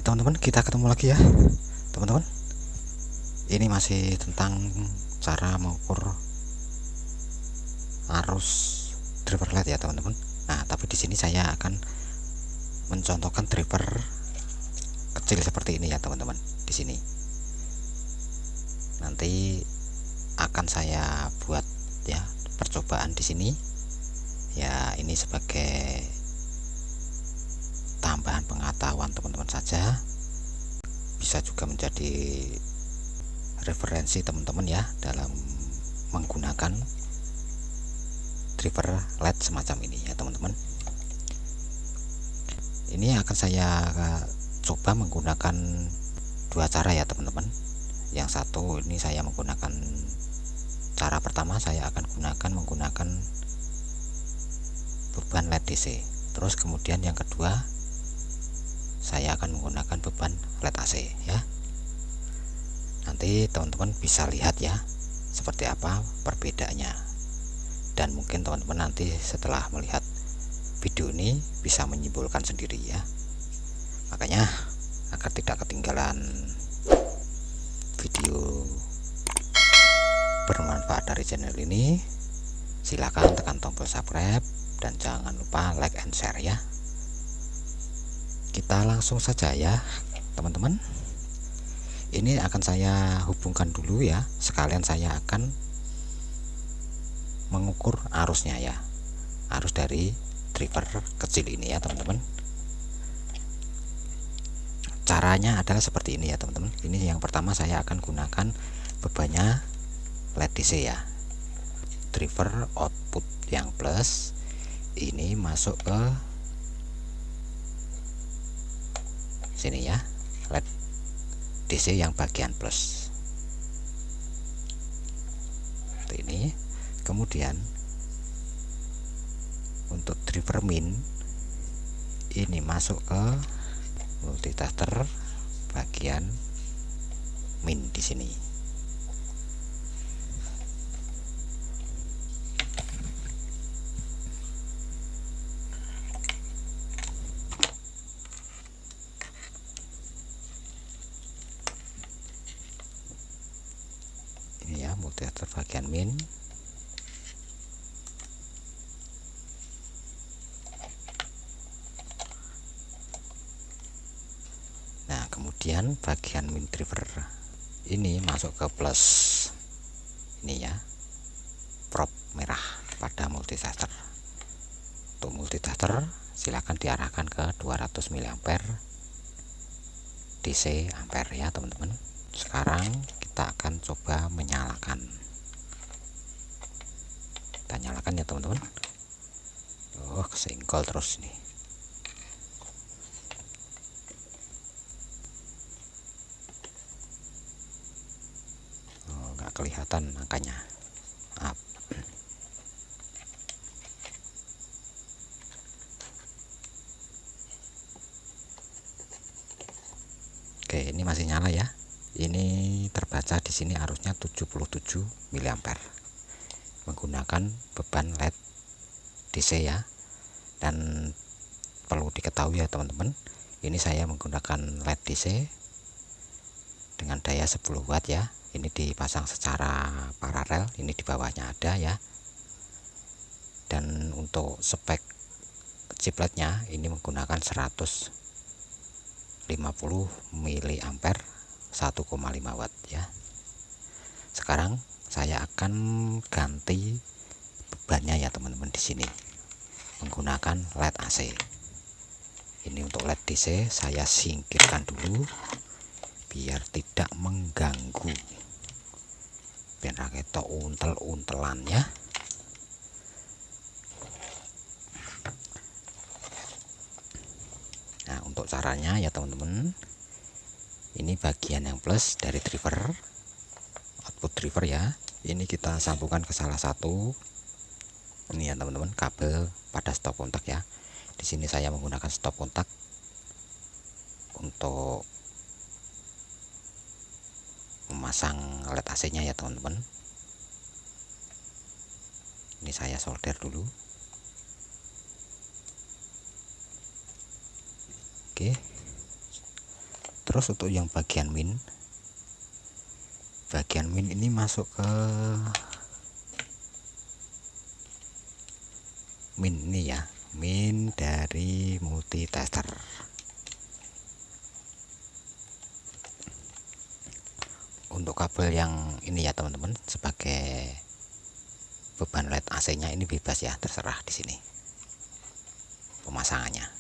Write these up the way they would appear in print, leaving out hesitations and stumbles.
teman-teman, kita ketemu lagi ya teman-teman. Ini masih tentang cara mengukur arus driver LED ya teman-teman. Nah, tapi di sini saya akan mencontohkan driver kecil seperti ini ya teman-teman. Di sini nanti akan saya buat ya percobaan di sini ya. Ini sebagai tambahan pengetahuan teman-teman saja, bisa juga menjadi referensi teman-teman ya dalam menggunakan driver LED semacam ini ya teman-teman. Ini akan saya coba menggunakan dua cara ya teman-teman. Yang satu ini saya menggunakan cara pertama, saya akan menggunakan beban LED DC. Terus kemudian yang kedua saya akan menggunakan beban LED AC ya. Nanti teman-teman bisa lihat ya seperti apa perbedaannya, dan mungkin teman-teman nanti setelah melihat video ini bisa menyimpulkan sendiri ya. Makanya agar tidak ketinggalan video bermanfaat dari channel ini, silakan tekan tombol subscribe dan jangan lupa like and share ya. Kita langsung saja ya teman-teman. Ini akan saya hubungkan dulu ya, sekalian saya akan mengukur arusnya ya, arus dari driver kecil ini ya teman-teman. Caranya adalah seperti ini ya teman-teman. Ini yang pertama, saya akan gunakan bebannya LED DC ya. Driver output yang plus ini masuk ke sini ya, LED DC yang bagian plus seperti ini. Kemudian untuk driver min ini masuk ke multitester bagian min di sini. Ini ya, multitester bagian min. Nah, kemudian bagian min driver ini masuk ke plus ini ya, prop merah pada multitester. Untuk multitester silakan diarahkan ke 200 mA DC ampere ya teman-teman. Sekarang kita akan coba menyalakan. Kita nyalakan ya teman-teman. Oh, kesenggol terus nih. Oh, nggak kelihatan angkanya. Maaf. Oke, ini masih nyala ya. Ini terbaca di sini arusnya 77 mA menggunakan beban LED DC ya. Dan perlu diketahui ya teman-teman, ini saya menggunakan LED DC dengan daya 10 watt ya. Ini dipasang secara paralel, ini di bawahnya ada ya. Dan untuk spek chip LED-nya ini menggunakan 150 mA 1,5 watt ya. Sekarang saya akan ganti bebannya ya teman-teman di sini menggunakan LED AC. Ini untuk LED DC saya singkirkan dulu biar tidak mengganggu, biar kita untel-untelan ya. Nah, untuk caranya ya teman-teman, ini bagian yang plus dari driver, output driver ya. Ini kita sambungkan ke salah satu ini ya teman-teman, kabel pada stop kontak ya. Di sini saya menggunakan stop kontak untuk memasang LED AC-nya ya teman-teman. Ini saya solder dulu. Oke, Terus untuk yang bagian min ini masuk ke min ini ya, min dari multitester. Untuk kabel yang ini ya teman-teman, sebagai beban LED AC-nya ini bebas ya, terserah di sini pemasangannya.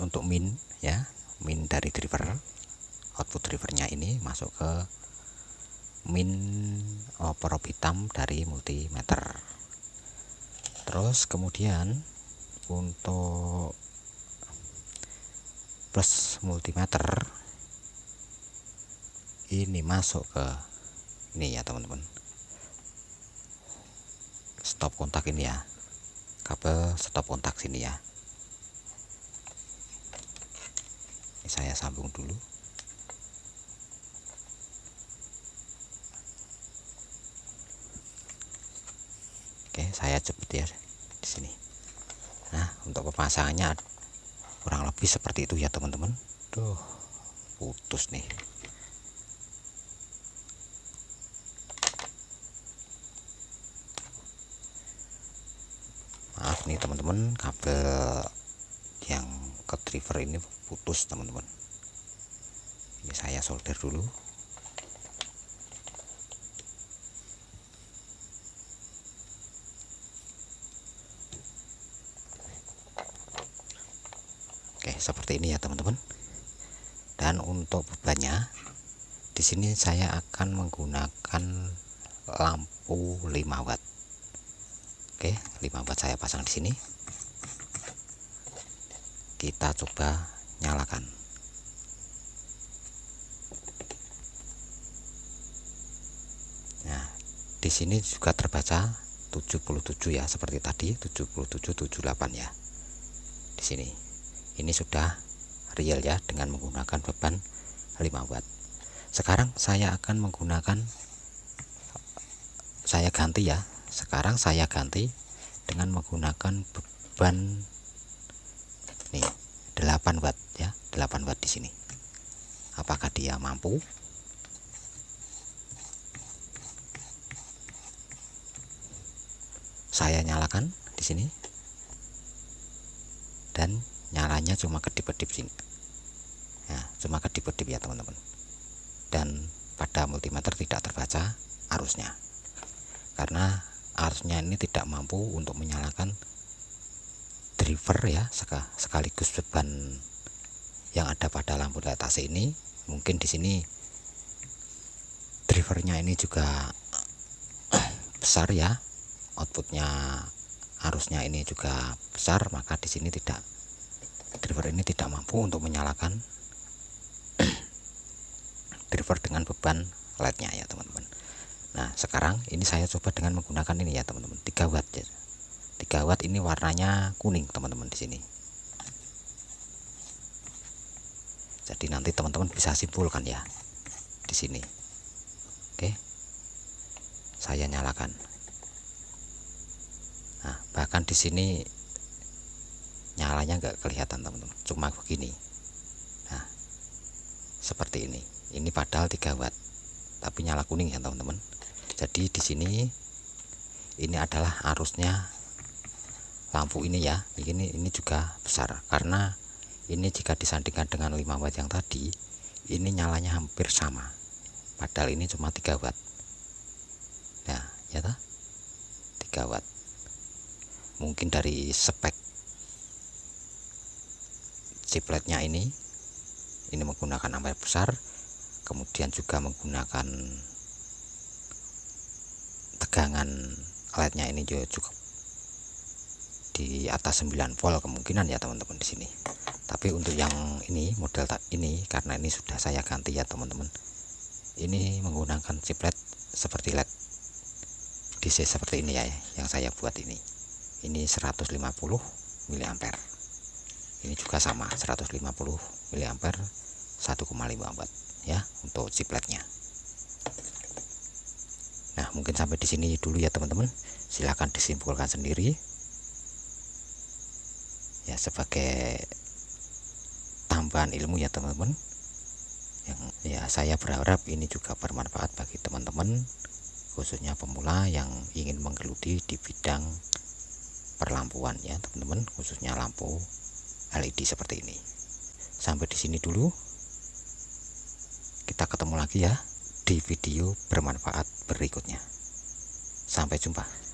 Untuk min ya, min dari driver, output drivernya ini masuk ke min probe hitam dari multimeter. Terus kemudian untuk plus multimeter ini masuk ke ini ya teman-teman, stop kontak ini ya, kabel stop kontak sini ya. Ini saya sambung dulu. Oke, saya cepet ya di sini. Nah, untuk pemasangannya kurang lebih seperti itu ya teman-teman. Tuh, putus nih. Maaf nih teman-teman, kabel yang ke driver ini putus teman-teman. Ini saya solder dulu. Oke, seperti ini ya teman-teman. Dan untuk bebannya di sini saya akan menggunakan lampu 5 watt. Oke, 5 watt saya pasang di sini. Kita coba nyalakan. Nah, di sini juga terbaca 77 ya, seperti tadi 7778 ya. Di sini. Ini sudah real ya, dengan menggunakan beban 5 watt. Sekarang saya akan menggunakan, saya ganti ya. Sekarang saya ganti dengan menggunakan beban nih 8 watt ya, 8 watt di sini. Apakah dia mampu? Saya nyalakan di sini. Dan nyalanya cuma kedip-kedip sini. Ya, cuma kedip-kedip ya teman-teman. Dan pada multimeter tidak terbaca arusnya. Karena arusnya ini tidak mampu untuk menyalakan driver ya, sekaligus beban yang ada pada lampu LED AC ini. Mungkin di sini drivernya ini juga besar ya, outputnya arusnya ini juga besar, maka di sini driver ini tidak mampu untuk menyalakan driver dengan beban LED-nya ya teman-teman. Nah, sekarang ini saya coba dengan menggunakan ini ya teman-teman, 3 watt ya. 3 watt ini warnanya kuning teman-teman di sini. Jadi nanti teman-teman bisa simpulkan ya di sini. Oke. Saya nyalakan. Nah, bahkan di sini nyalanya nggak kelihatan teman-teman, cuma begini. Nah, seperti ini. Ini padahal 3 watt, tapi nyala kuning ya teman-teman. Jadi di sini ini adalah arusnya lampu ini ya. Ini juga besar karena ini jika disandingkan dengan 5 watt yang tadi, ini nyalanya hampir sama. Padahal ini cuma 3 watt. Nah, ya toh? 3 watt. Mungkin dari spek chipletnya ini menggunakan ampere besar, kemudian juga menggunakan tegangan LED-nya ini juga cukup di atas 9 volt kemungkinan ya teman-teman di sini. Tapi untuk yang ini model ini, karena ini sudah saya ganti ya teman-teman, ini menggunakan chiplet seperti LED DC seperti ini ya, yang saya buat ini 150 mA. Ini juga sama 150 mA 1,5 watt ya untuk chipletnya. Nah, mungkin sampai di sini dulu ya teman-teman. Silahkan disimpulkan sendiri ya, sebagai tambahan ilmu ya teman-teman. Yang ya saya berharap ini juga bermanfaat bagi teman-teman, khususnya pemula yang ingin menggeluti di bidang perlampuan ya teman-teman, khususnya lampu LED seperti ini. Sampai di sini dulu. Kita ketemu lagi ya di video bermanfaat berikutnya. Sampai jumpa.